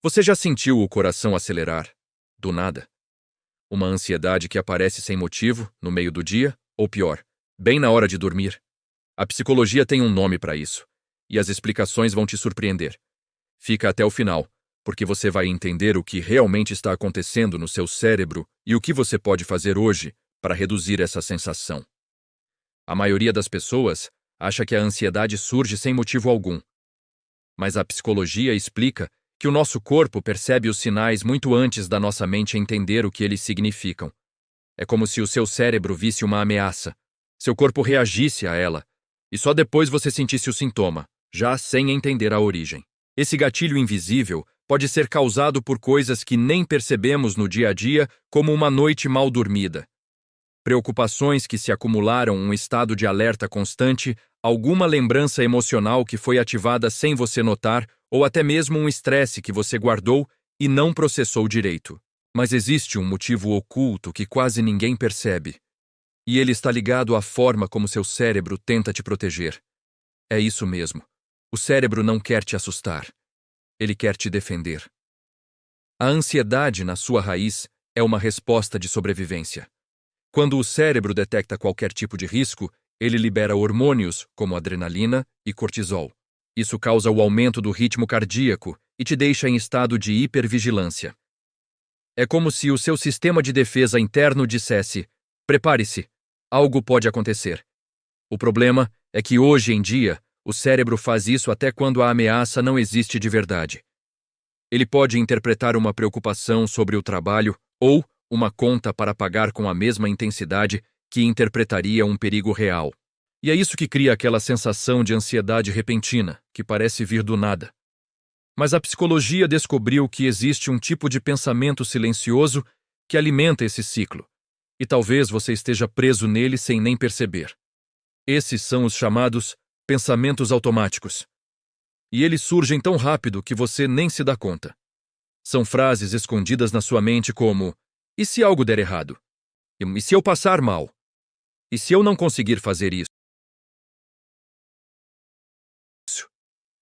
Você já sentiu o coração acelerar? Do nada? Uma ansiedade que aparece sem motivo, no meio do dia, ou pior, bem na hora de dormir? A psicologia tem um nome para isso, e as explicações vão te surpreender. Fica até o final, porque você vai entender o que realmente está acontecendo no seu cérebro e o que você pode fazer hoje para reduzir essa sensação. A maioria das pessoas acha que a ansiedade surge sem motivo algum. Mas a psicologia explica que o nosso corpo percebe os sinais muito antes da nossa mente entender o que eles significam. É como se o seu cérebro visse uma ameaça, seu corpo reagisse a ela, e só depois você sentisse o sintoma, já sem entender a origem. Esse gatilho invisível pode ser causado por coisas que nem percebemos no dia a dia, como uma noite mal dormida. Preocupações que se acumularam, um estado de alerta constante, alguma lembrança emocional que foi ativada sem você notar, ou até mesmo um estresse que você guardou e não processou direito. Mas existe um motivo oculto que quase ninguém percebe. E ele está ligado à forma como seu cérebro tenta te proteger. É isso mesmo. O cérebro não quer te assustar. Ele quer te defender. A ansiedade, na sua raiz, é uma resposta de sobrevivência. Quando o cérebro detecta qualquer tipo de risco, ele libera hormônios, como adrenalina e cortisol. Isso causa o aumento do ritmo cardíaco e te deixa em estado de hipervigilância. É como se o seu sistema de defesa interno dissesse: prepare-se, algo pode acontecer. O problema é que hoje em dia, o cérebro faz isso até quando a ameaça não existe de verdade. Ele pode interpretar uma preocupação sobre o trabalho ou uma conta para pagar com a mesma intensidade que interpretaria um perigo real. E é isso que cria aquela sensação de ansiedade repentina, que parece vir do nada. Mas a psicologia descobriu que existe um tipo de pensamento silencioso que alimenta esse ciclo, e talvez você esteja preso nele sem nem perceber. Esses são os chamados pensamentos automáticos. E eles surgem tão rápido que você nem se dá conta. São frases escondidas na sua mente como: e se algo der errado? E se eu passar mal? E se eu não conseguir fazer isso?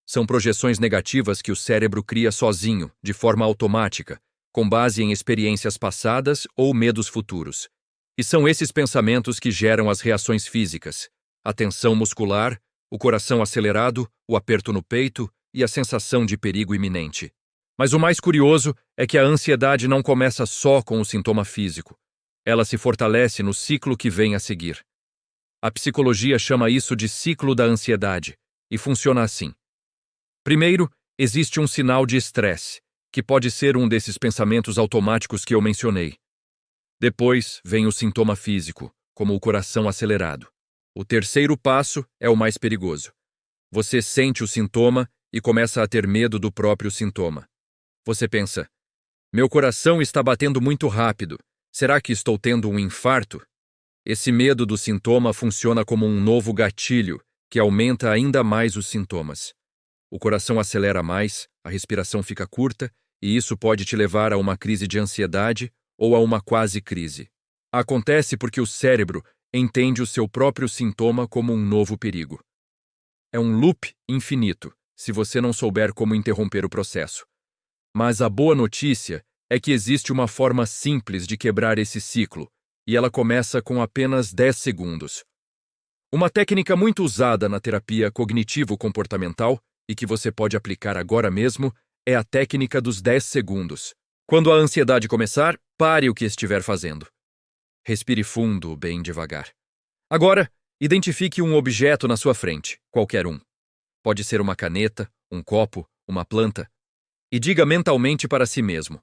São projeções negativas que o cérebro cria sozinho, de forma automática, com base em experiências passadas ou medos futuros. E são esses pensamentos que geram as reações físicas: a tensão muscular, o coração acelerado, o aperto no peito e a sensação de perigo iminente. Mas o mais curioso é que a ansiedade não começa só com o sintoma físico. Ela se fortalece no ciclo que vem a seguir. A psicologia chama isso de ciclo da ansiedade, e funciona assim. Primeiro, existe um sinal de estresse, que pode ser um desses pensamentos automáticos que eu mencionei. Depois vem o sintoma físico, como o coração acelerado. O terceiro passo é o mais perigoso. Você sente o sintoma e começa a ter medo do próprio sintoma. Você pensa: meu coração está batendo muito rápido. Será que estou tendo um infarto? Esse medo do sintoma funciona como um novo gatilho que aumenta ainda mais os sintomas. O coração acelera mais, a respiração fica curta, e isso pode te levar a uma crise de ansiedade ou a uma quase crise. Acontece porque o cérebro entende o seu próprio sintoma como um novo perigo. É um loop infinito, se você não souber como interromper o processo. Mas a boa notícia é que existe uma forma simples de quebrar esse ciclo, e ela começa com apenas 10 segundos. Uma técnica muito usada na terapia cognitivo-comportamental e que você pode aplicar agora mesmo é a técnica dos 10 segundos. Quando a ansiedade começar, pare o que estiver fazendo. Respire fundo, bem devagar. Agora, identifique um objeto na sua frente, qualquer um. Pode ser uma caneta, um copo, uma planta. E diga mentalmente para si mesmo: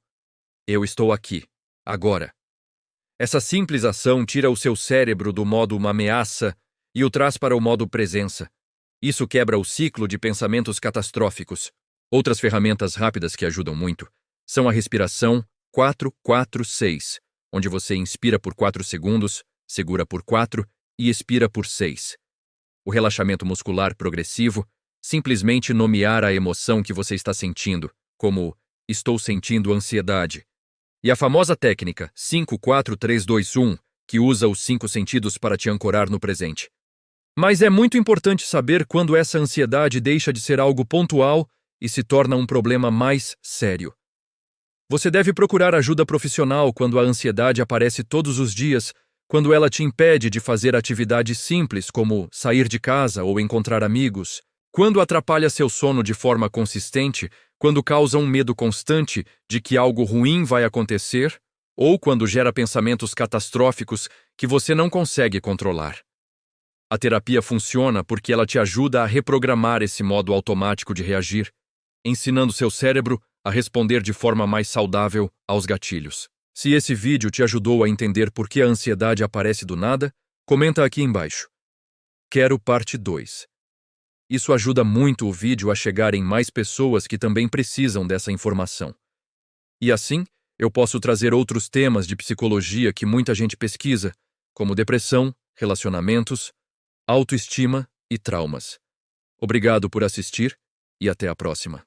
eu estou aqui, agora. Essa simples ação tira o seu cérebro do modo uma ameaça e o traz para o modo presença. Isso quebra o ciclo de pensamentos catastróficos. Outras ferramentas rápidas que ajudam muito são a respiração 4-4-6, onde você inspira por 4 segundos, segura por 4 e expira por 6. O relaxamento muscular progressivo, simplesmente nomear a emoção que você está sentindo, como estou sentindo ansiedade. E a famosa técnica 5-4-3-2-1, que usa os 5 sentidos para te ancorar no presente. Mas é muito importante saber quando essa ansiedade deixa de ser algo pontual e se torna um problema mais sério. Você deve procurar ajuda profissional quando a ansiedade aparece todos os dias, quando ela te impede de fazer atividades simples como sair de casa ou encontrar amigos, quando atrapalha seu sono de forma consistente, quando causa um medo constante de que algo ruim vai acontecer, ou quando gera pensamentos catastróficos que você não consegue controlar. A terapia funciona porque ela te ajuda a reprogramar esse modo automático de reagir, ensinando seu cérebro a responder de forma mais saudável aos gatilhos. Se esse vídeo te ajudou a entender por que a ansiedade aparece do nada, comenta aqui embaixo. Quero parte 2. Isso ajuda muito o vídeo a chegar em mais pessoas que também precisam dessa informação. E assim, eu posso trazer outros temas de psicologia que muita gente pesquisa, como depressão, relacionamentos, autoestima e traumas. Obrigado por assistir e até a próxima.